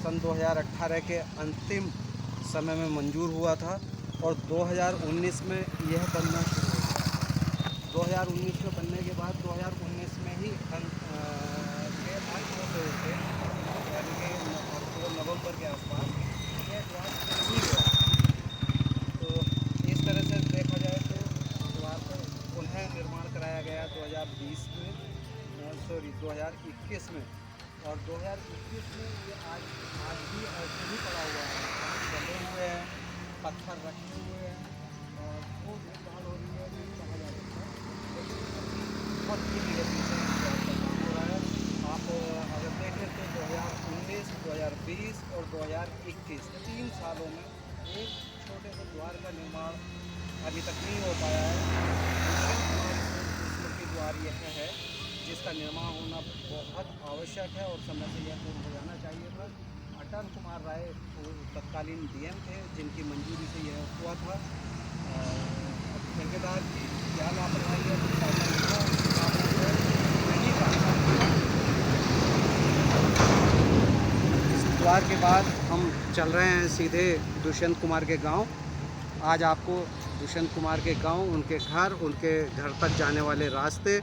सन 2018 के अंतिम समय में मंजूर हुआ था और 2019 में यह बनना शुरू हो गया। 2019 में बनने के बाद 2019 में ही के अंत होते होते यानी कि अक्टूबर नवंबर के आसपास यह द्वार बन ही गया। तो इस तरह से देखा जाए तो द्वार का पुनः निर्माण कराया गया 2021 में और 2021 में ये आज भी ऐसे ही पड़ा हुआ है, जले हुए हैं, पत्थर रखे हुए हैं और वो देखभाल हो रही है नहीं कहा जा सकता, लेकिन बहुत ही निगरानी से काम हो रहा है। आप अगर देखें तो 2019, 2020 और 2021 3 सालों में एक छोटे से द्वार का निर्माण अभी तक नहीं हो पाया है। स्मृति द्वार यह है जिसका निर्माण होना बहुत आवश्यक है और समय से यह पूर्ण हो जाना चाहिए था। अटल कुमार राय तत्कालीन डीएम थे जिनकी मंजूरी से यह हुआ था। ठेकेदार की क्या लापरवाही है नहीं था। इस द्वार के बाद हम चल रहे हैं सीधे दुष्यंत कुमार के गांव। आज आपको दुष्यंत कुमार के गांव, उनके घर तक जाने वाले रास्ते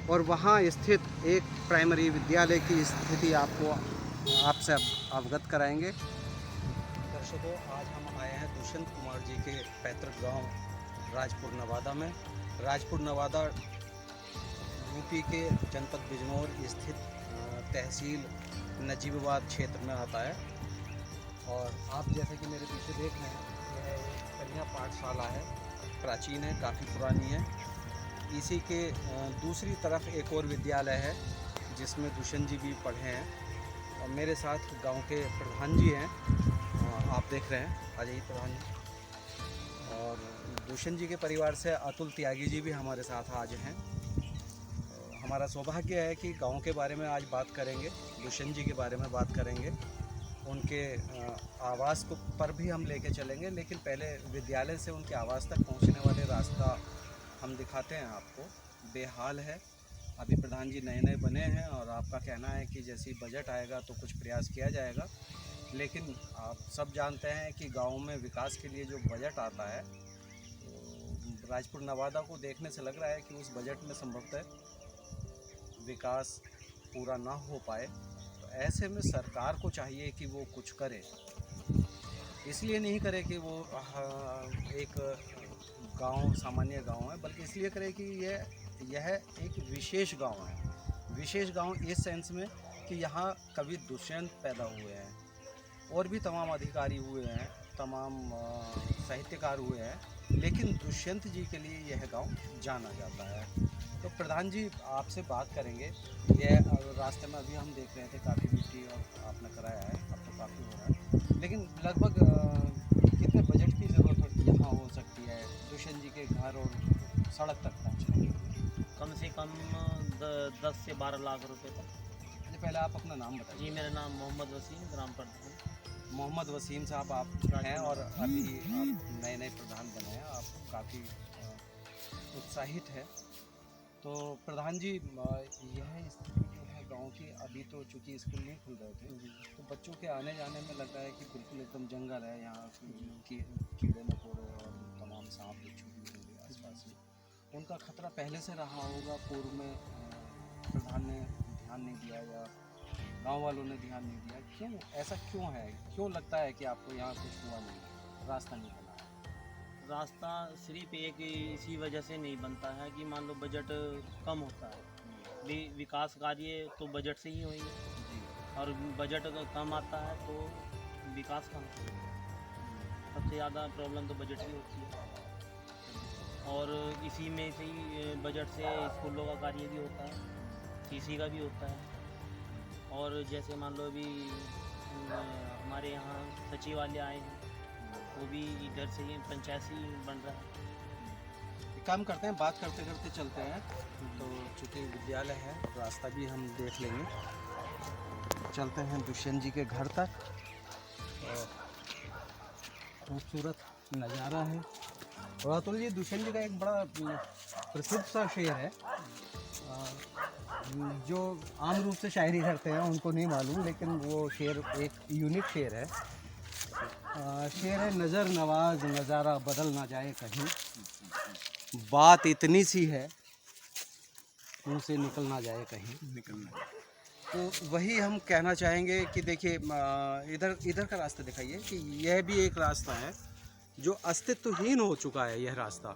और वहाँ स्थित एक प्राइमरी विद्यालय की स्थिति आपसे अवगत कराएंगे। दर्शकों, आज हम आए हैं दुष्यंत कुमार जी के पैतृक गांव राजपुर नवादा में। राजपुर नवादा यूपी के जनपद बिजनौर स्थित तहसील नजीबाबाद क्षेत्र में आता है। और आप जैसे कि मेरे पीछे देख रहे हैं, यह एक कन्या पाठशाला है, प्राचीन है, काफ़ी पुरानी है। इसी के दूसरी तरफ एक और विद्यालय है जिसमें दुष्यंत जी भी पढ़े हैं और मेरे साथ गांव के प्रधान जी हैं, आप देख रहे हैं अजय प्रधान जी, और दुष्यंत जी के परिवार से अतुल त्यागी जी भी हमारे साथ आज हैं। हमारा सौभाग्य है कि गांव के बारे में आज बात करेंगे, दुष्यंत जी के बारे में बात करेंगे, उनके आवास को पर भी हम लेके चलेंगे, लेकिन पहले विद्यालय से उनके आवास तक पहुंचने वाले रास्ता हम दिखाते हैं आपको। बेहाल है, अभी प्रधान जी नए नए बने हैं और आपका कहना है कि जैसे ही बजट आएगा तो कुछ प्रयास किया जाएगा, लेकिन आप सब जानते हैं कि गांव में विकास के लिए जो बजट आता है तो राजपुर नवादा को देखने से लग रहा है कि उस बजट में संभवतः विकास पूरा ना हो पाए। तो ऐसे में सरकार को चाहिए कि वो कुछ करे, इसलिए नहीं करे कि वो एक गांव सामान्य गांव है, बल्कि इसलिए करे कि यह एक विशेष गांव है। विशेष गांव इस सेंस में कि यहाँ कवि दुष्यंत पैदा हुए हैं और भी तमाम अधिकारी हुए हैं, तमाम साहित्यकार हुए हैं, लेकिन दुष्यंत जी के लिए यह गांव जाना जाता है। तो प्रधान जी आपसे बात करेंगे। यह रास्ते में अभी हम देख रहे थे काफ़ी मिट्टी और आपने कराया है, अब तो काफ़ी हो रहा है, लेकिन लगभग कितने बजट की ज़रूरत यहाँ हो सकती है दुष्यंत जी के घर और सड़क तक पहुँचने के लिए? कम से कम 10 से 12 लाख रुपए तक। अच्छा, पहले आप अपना नाम बताइए। जी, मेरा नाम मोहम्मद वसीम, ग्राम प्रधान। मोहम्मद वसीम साहब आप हैं और अभी आप नए नए प्रधान बने हैं, आप काफ़ी उत्साहित है। तो प्रधान जी, यह स्थिति जो है गांव की, अभी तो चूँकि स्कूल नहीं खुल रहे थे तो बच्चों के आने जाने में लग रहा है कि बिल्कुल एकदम जंगल है यहाँ की, कीड़े मकोड़े और तमाम सांप बिच्छू भी होंगे आसपास में, उनका खतरा पहले से रहा होगा। पूर्व में प्रधान ने ध्यान नहीं दिया या गांव वालों ने ध्यान नहीं दिया, क्यों ऐसा क्यों है? क्यों लगता है कि आपको यहाँ कुछ हुआ नहीं, रास्ता नहीं बना? रास्ता सिर्फ एक इसी वजह से नहीं बनता है कि मान लो बजट कम होता है। विकास कार्य तो बजट से ही होंगे और बजट कम आता है तो विकास कम होता है। सबसे ज़्यादा प्रॉब्लम तो बजट की होती है और इसी में से ही बजट से स्कूलों का कार्य भी होता है, सीसी का भी होता है। और जैसे मान लो अभी हमारे यहाँ सचिवालय आए हैं, वो भी इधर से ही पंचायत से ही बन रहा है। काम करते हैं, बात करते करते चलते हैं। तो चूँकि विद्यालय है, रास्ता भी हम देख लेंगे। चलते हैं दुष्यंत जी के घर तक। खूबसूरत नज़ारा है। और अतुल जी, दुष्यंत जी का एक बड़ा प्रसिद्ध सा शेर है, जो आम रूप से शायरी करते हैं उनको नहीं मालूम, लेकिन वो शेर एक यूनिक शेर है। शेर है, नज़र नवाज नज़ारा बदल ना जाए कहीं, बात इतनी सी है मुँह से निकल ना जाए कहीं। तो वही हम कहना चाहेंगे कि देखिए, इधर इधर का रास्ता दिखाइए कि यह भी एक रास्ता है जो अस्तित्वहीन हो चुका है। यह रास्ता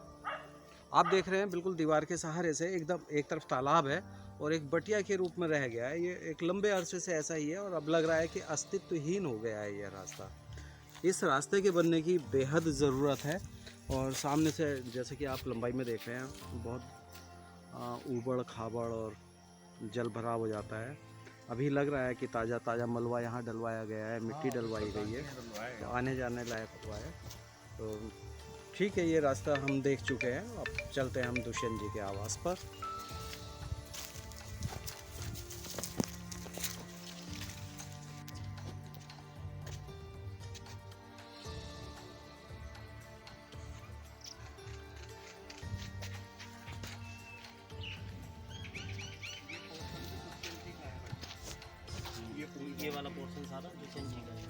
आप देख रहे हैं, बिल्कुल दीवार के सहारे से एकदम एक तरफ तालाब है और एक बटिया के रूप में रह गया है। ये एक लंबे अरसे से ऐसा ही है और अब लग रहा है कि अस्तित्वहीन हो गया है यह रास्ता। इस रास्ते के बनने की बेहद ज़रूरत है। और सामने से जैसे कि आप लंबाई में देख रहे हैं, बहुत ऊबड़ खाबड़ और जल भराव हो जाता है। अभी लग रहा है कि ताज़ा ताज़ा मलबा यहाँ डलवाया गया है, मिट्टी डलवाई गई है, तो आने जाने लायक हुआ है। तो ठीक है, ये रास्ता हम देख चुके हैं। अब चलते हैं हम दुष्यंत जी के आवास पर। ये वाला पोर्शन सारा दुष्यंत जी का है।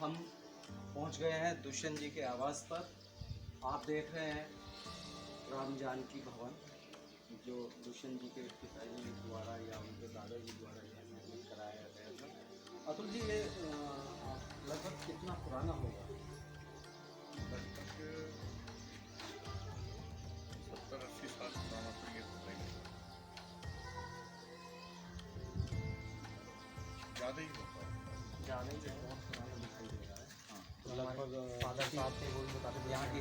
हम पहुंच गए हैं दुष्यंत जी के आवास पर। आप देख रहे हैं राम जानकी भवन, जो दुष्यंत जी के पिताजी द्वारा या उनके दादाजी द्वारा यह निर्मित कराया गया था। अतुल जी, ये लगभग कितना पुराना होगा? लगभग 70-80 साल पुराना तो ये होगा, ज़्यादा ही होगा। ज़्यादा ही है। बहुत पुराना दिखाई दे रहा है। तो लगभग फादर साहब थे, वो भी बताते थे यहाँ के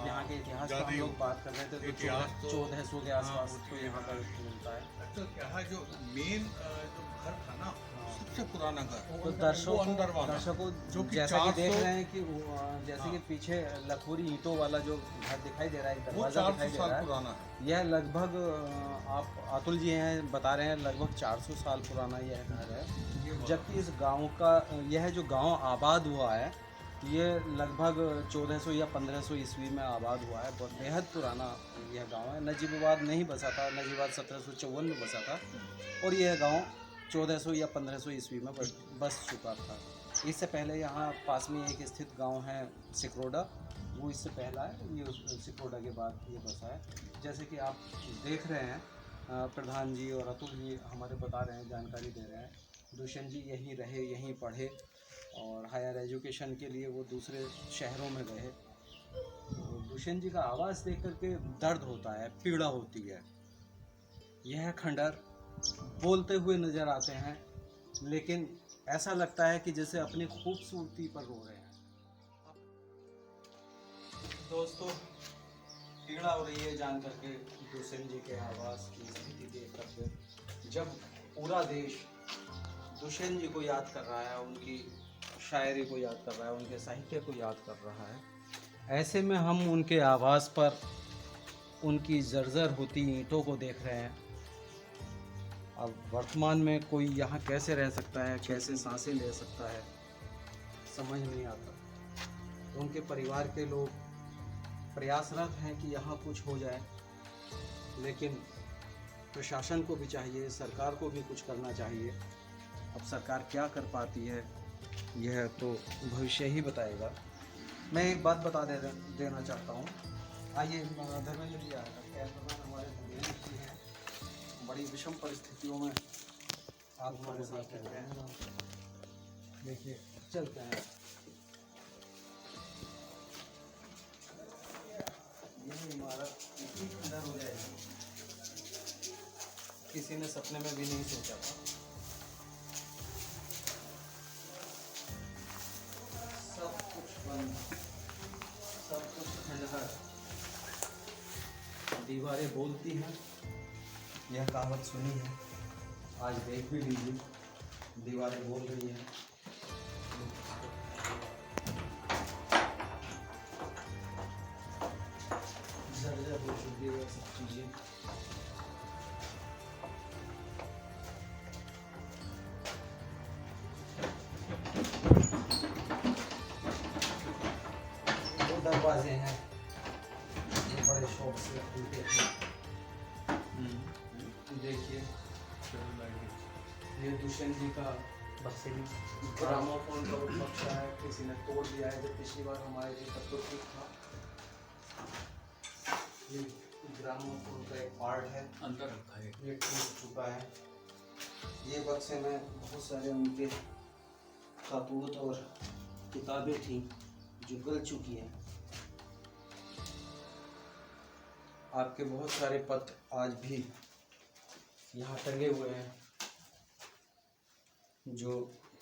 यहाँ के इतिहास का ज़्यादा हम ही लोग बात कर रहे थे, तो इतिहास तो 1400 के आसपास हाँ, तो यहाँ पर मिलता है। अच्छा, यहाँ जो मेन जो घर था ना, सबसे पुराना घर, तो वो अंदर वाला, दर्शकों जो कि जैसा कि देख 400 रहे हैं कि जैसे कि पीछे लखोरी ईंटों वाला जो घर दिखाई दे रहा है, एक वो दरवाजा दिखाई 400 दे साल रहा है, पुराना है। यह लगभग आप अतुल जी हैं बता रहे हैं लगभग 400 साल पुराना यह घर है। जबकि इस गांव का, यह जो गांव आबाद हुआ है, ये लगभग 1400 या 1500 ईस्वी में आबाद हुआ है। बहुत बेहद पुराना यह गांव है। नजीबाबाद नहीं बसा था, नजीबाबाद 1754 में बसा था और यह गांव 1400 या 1500 ईस्वी में बस चुका था। इससे पहले यहाँ पास में एक स्थित गांव है सिकरोडा, वो इससे पहला है। ये सिकरोडा के बाद ये बसा है। जैसे कि आप देख रहे हैं, प्रधान जी और अतुल जी हमारे बता रहे हैं, जानकारी दे रहे हैं, दुष्यंत जी यहीं रहे, यहीं पढ़े और हायर एजुकेशन के लिए वो दूसरे शहरों में गए। तो दुष्यंत जी का आवाज़ देख करके दर्द होता है, पीड़ा होती है। यह खंडर बोलते हुए नज़र आते हैं, लेकिन ऐसा लगता है कि जैसे अपनी खूबसूरती पर रो रहे हैं। दोस्तों, पीड़ा हो रही है जान करके दुष्यंत जी के आवास की स्थिति देख करके। जब पूरा देश दुष्यंत जी को याद कर रहा है, उनकी शायरी को याद कर रहा है, उनके साहित्य को याद कर रहा है, ऐसे में हम उनके आवास पर उनकी जर्जर होती ईंटों को देख रहे हैं। अब वर्तमान में कोई यहाँ कैसे रह सकता है, कैसे सांसें ले सकता है, समझ नहीं आता। उनके परिवार के लोग प्रयासरत हैं कि यहाँ कुछ हो जाए, लेकिन प्रशासन को भी चाहिए, सरकार को भी कुछ करना चाहिए। अब सरकार क्या कर पाती है यह तो भविष्य ही बताएगा। मैं एक बात बता देना चाहता हूँ। आइए धर्मेंद्र जी आएगा, कैमरामैन हमारे धर्मेंद्र जी हैं। बड़ी विषम परिस्थितियों में आप हमारे साथ रह रहे हैं। देखिए, चलते हैं। यह इमारत इतनी खंडर हो जाएगी, किसी ने सपने में भी नहीं सोचा था। सब कुछ बंद, सब कुछ खंडहर। दीवारें बोलती हैं, यह कहावत सुनी है, आज देख भी लीजिए, दीवारें बोल रही हैं। जर्जर हो चुकी है सब चीज़ें। दरवाजे हैं, ये बड़े शौक से खुलते हैं। देखिए ये दुष्यंत जी का ग्रामोफोन का बक्सा है, किसी ने तोड़ दिया है जब पिछली बार हमारे जी तब तो ठीक था। ये ग्रामोफोन का एक पार्ट है, अंदर रखा है। ये टूट चुका है। ये बक्से में बहुत सारे उनके काबूत और किताबें थी जो गल चुकी हैं। आपके बहुत सारे पत्र आज भी यहाँ टंगे हुए हैं जो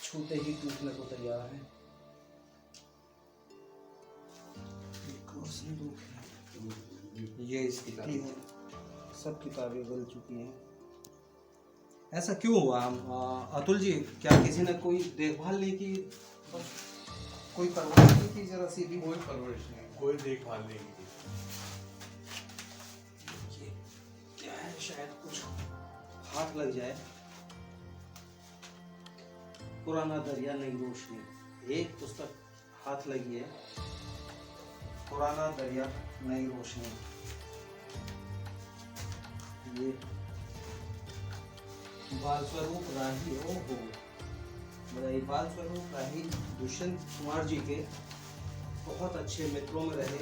छूते ही टूटने को तैयार हैं। एक और संदूक है, ये इसकी है, सब किताबें गल चुकी हैं। ऐसा क्यों हुआ? अतुल जी, क्या किसी ने कोई देखभाल नहीं की? कोई परवाह नहीं की जरा सी भी? कोई परवरिश नहीं, कोई देखभाल नहीं की। ये क्या है? शायद कुछ हाथ लग जाए। पुराना दरिया नई रोशनी, एक पुस्तक हाथ लगी है, पुराना दरिया नई रोशनी। ये बाल स्वरूप राही, ओहो बताइए, बाल स्वरूप राही दुष्यंत कुमार जी के बहुत अच्छे मित्रों में रहे।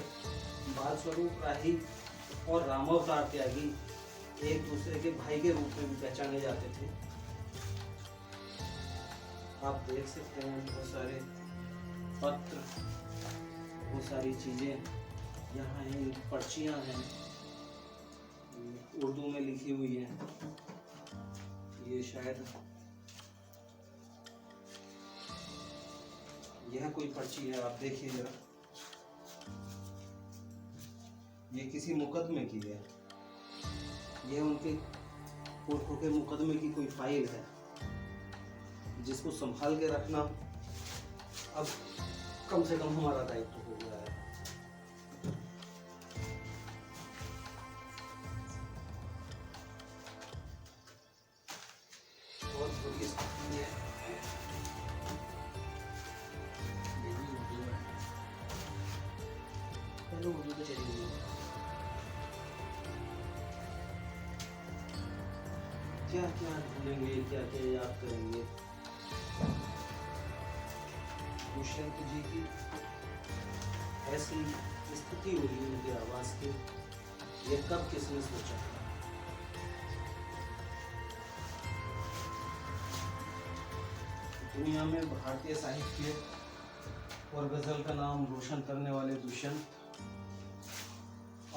बाल स्वरूप राही और रामावतार त्यागी एक दूसरे के भाई के रूप में भी पहचाने जाते थे। आप देख सकते हैं बहुत सारे पत्र, बहुत सारी चीजें यहाँ हैं, पर्चियाँ हैं, उर्दू में लिखी हुई है। ये शायद यह कोई पर्ची है, आप देखिए जरा। ये किसी मुकदमे की है, यह उनके पुरखों के मुकदमे की कोई फाइल है जिसको संभाल के रखना अब कम से कम हमारा दायित्व हो गया है। बहुत बुरी स्थिति है। पहले उर्दू तो चली गई। क्या क्या ढूंढेंगे, क्या क्या याद करेंगे? दुष्यंत जी की ऐसी स्थिति हुई उनके आवाज की, ये कब किसने सोचा? दुनिया में भारतीय साहित्य और गजल का नाम रोशन करने वाले दुष्यंत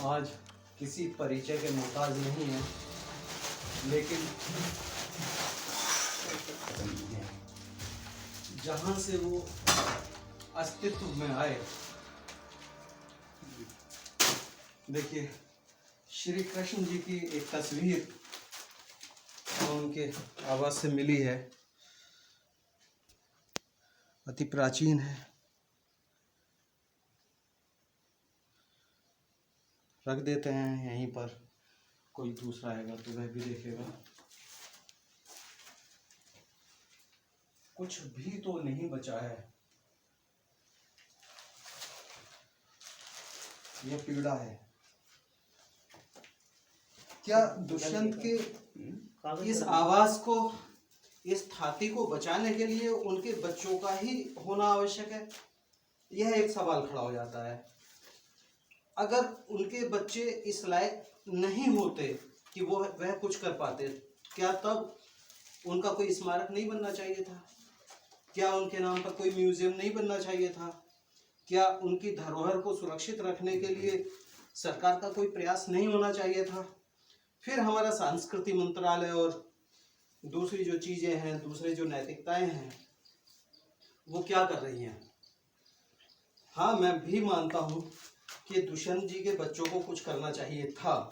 आज किसी परिचय के मोहताज नहीं है, लेकिन जहां से वो अस्तित्व में आए, देखिए श्री कृष्ण जी की एक तस्वीर उनके आवाज से मिली है, अति प्राचीन है। रख देते हैं यहीं पर, कोई दूसरा आएगा तो वह भी देखेगा। कुछ भी तो नहीं बचा है। यह पीड़ा है। क्या दुष्यंत के इस आवाज को, इस थाती को बचाने के लिए उनके बच्चों का ही होना आवश्यक है? यह एक सवाल खड़ा हो जाता है। अगर उनके बच्चे इस लायक नहीं होते कि वह कुछ कर पाते, क्या तब उनका कोई स्मारक नहीं बनना चाहिए था? क्या उनके नाम पर कोई म्यूजियम नहीं बनना चाहिए था? क्या उनकी धरोहर को सुरक्षित रखने के लिए सरकार का कोई प्रयास नहीं होना चाहिए था? फिर हमारा सांस्कृतिक मंत्रालय और दूसरी जो चीजें हैं, दूसरे जो नैतिकताएं हैं, वो क्या कर रही हैं? हाँ, मैं भी मानता हूँ कि दुष्यंत जी के बच्चों को कुछ करना चाहिए था,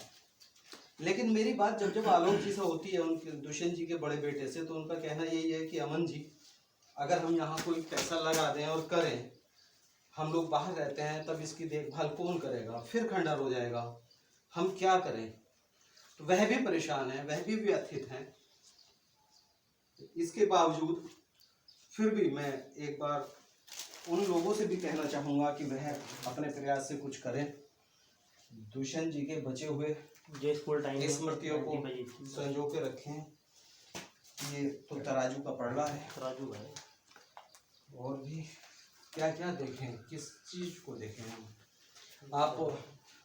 लेकिन मेरी बात जब आलोक जी से होती है, उनके दुष्यंत जी के बड़े बेटे से, तो उनका कहना यही है कि अमन जी, अगर हम यहाँ कोई पैसा लगा दें और करें, हम लोग बाहर रहते हैं, तब इसकी देखभाल कौन करेगा? फिर खंडर हो जाएगा, हम क्या करें? तो वह भी परेशान है, वह भी व्यथित है। इसके बावजूद फिर भी मैं एक बार उन लोगों से भी कहना चाहूँगा कि वह अपने प्रयास से कुछ करें, दुष्यंत जी के बचे हुए जो स्कूल टाइम में स्मृतियों को 20 बजे थी। संजो के रखें। ये तो तराजू का पड़ला है, तराजू है। और भी क्या क्या देखें, किस चीज़ को देखें हम। आप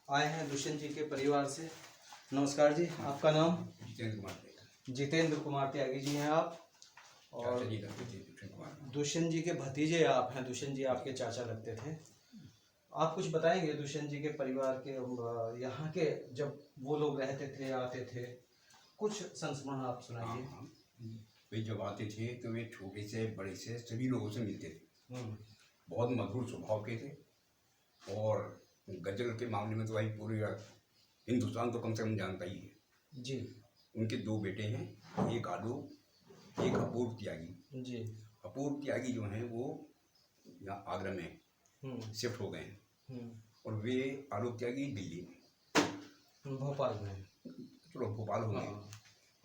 आए हैं दुष्यंत जी के परिवार से। नमस्कार जी, आपका नाम? जितेंद्र कुमार त्यागी। जितेंद्र कुमार त्यागी जी हैं आप, और चाचा जी लगते थे दुष्यंत कुमार। दुष्यंत जी के भतीजे आप हैं। दुष्यंत जी आपके चाचा लगते थे। आप कुछ बताएंगे दुष्यंत जी के परिवार के, यहाँ के जब वो लोग रहते थे, आते थे, कुछ संस्मरण आप हाँ सुनाइए। हाँ, वे जब आते थे तो वे छोटे से बड़े से सभी लोगों से मिलते थे। बहुत मधुर स्वभाव के थे, और गजल के मामले में तो भाई पूरे हिंदुस्तान तो कम से कम जानता ही है जी उनके 2 बेटे हैं, एक आलोक, एक अपूर्व त्यागी। जी। अपूर्व त्यागी जो हैं वो यहाँ आगरा में शिफ्ट हो गए हैं, और वे आलोक त्यागी दिल्ली में, भोपाल में। चलो भोपाल हो गए।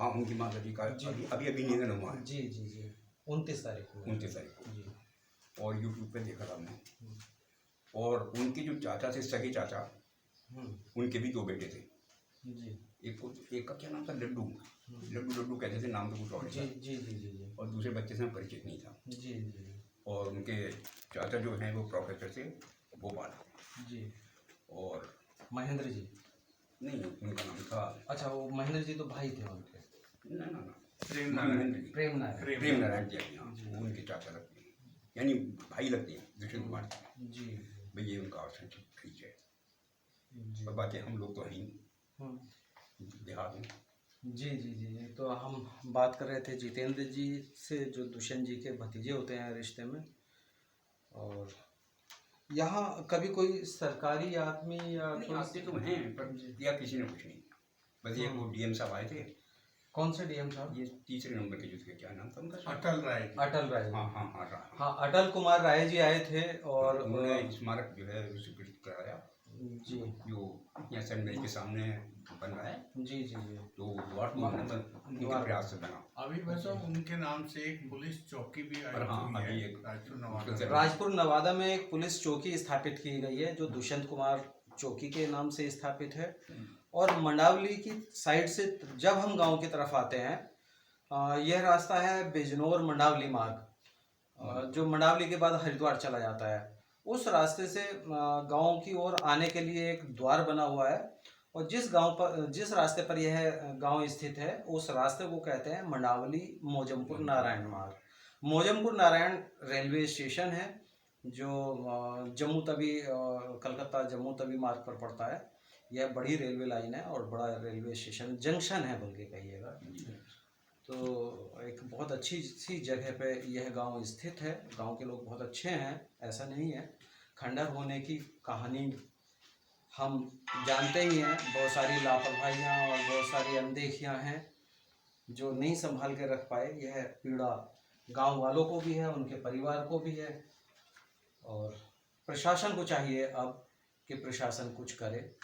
हाँ, उनकी माता जी का अभी निधन हुआ है। जी जी जी, 29 तारीख को। 29 तारीख को। जी। और यूट्यूब पे देखा था मैंने। और उनके जो चाचा थे, सगे चाचा, उनके भी 2 बेटे थे। जी एक का क्या नाम था, लड्डू लड्डू कहते थे, नाम तो कुछ और जी था। जी जी जी जी और दूसरे बच्चे से मैं परिचित नहीं था। जी जी और उनके चाचा जो हैं वो प्रोफेसर थे भोपाल। जी। और महेंद्र जी? नहीं, उनका नाम था, अच्छा, वो महेंद्र जी तो भाई थे उनके। ना प्रेम नारायण। प्रेम नारायण। प्रेम नारायण त्यागी। हाँ, वो उनके चाचा लगते हैं, यानी भाई लगते हैं दुष्यंत कुमार। जी भाई ये उनका ऑप्शन ठीक है। जी और बाकी हम लोग तो हैं ही देहात में। जी जी जी जी। तो हम बात कर रहे थे जितेंद्र जी से, जो दुष्यंत जी के भतीजे होते हैं रिश्ते में। और यहाँ कभी कोई सरकारी आदमी या नहीं, कोई आते तो हैं पर या किसी ने कुछ नहीं। बस ये वो डीएम साहब आए थे। कौन से डीएम साहब? ये तीसरे नंबर के जिसके क्या नाम था उनका? अटल राय जी। अटल राय। हाँ हाँ हाँ हाँ। हाँ, अटल कुमार राय जी आए थे, और उन्होंने स्मारक जो है स्वीकृत कराया, जी जो यहाँ सेमिनरी के सामने बन रहा है। जी जी जी। तो वार्ड में उनके प्रयास से बना। अभी वैसे उनके नाम से एक पुलिस चौकी भी आई पर हाँ, हुई अभी है एक राजपुर मुश्किल नवादा से- में। राजपुर नवादा में एक पुलिस चौकी स्थापित की गई है, जो दुष्यंत कुमार चौकी के नाम से स्थापित है। और मंडावली की साइड से जब हम गांव की तरफ आते हैं, यह रास्ता है बिजनौर मंडावली मार्ग, जो मंडावली के बाद हरिद्वार चला जाता है। उस रास्ते से गांव की ओर आने के लिए एक द्वार बना हुआ है, और जिस रास्ते पर यह गांव स्थित है, उस रास्ते को कहते हैं मंडावली मोजमपुर नारायण मार्ग। मोजमपुर नारायण रेलवे स्टेशन है, जो जम्मू तवी, कलकत्ता जम्मू तवी मार्ग पर पड़ता है। यह बड़ी रेलवे लाइन है और बड़ा रेलवे स्टेशन, जंक्शन है बल्कि कहिएगा। तो एक बहुत अच्छी सी जगह पे यह गांव स्थित है। गांव के लोग बहुत अच्छे हैं, ऐसा नहीं है। खंडर होने की कहानी हम जानते ही हैं। बहुत सारी लापरवाहियाँ और बहुत सारी अनदेखियाँ हैं जो नहीं संभाल के रख पाए। यह पीड़ा गांव वालों को भी है, उनके परिवार को भी है, और प्रशासन को चाहिए अब कि प्रशासन कुछ करे।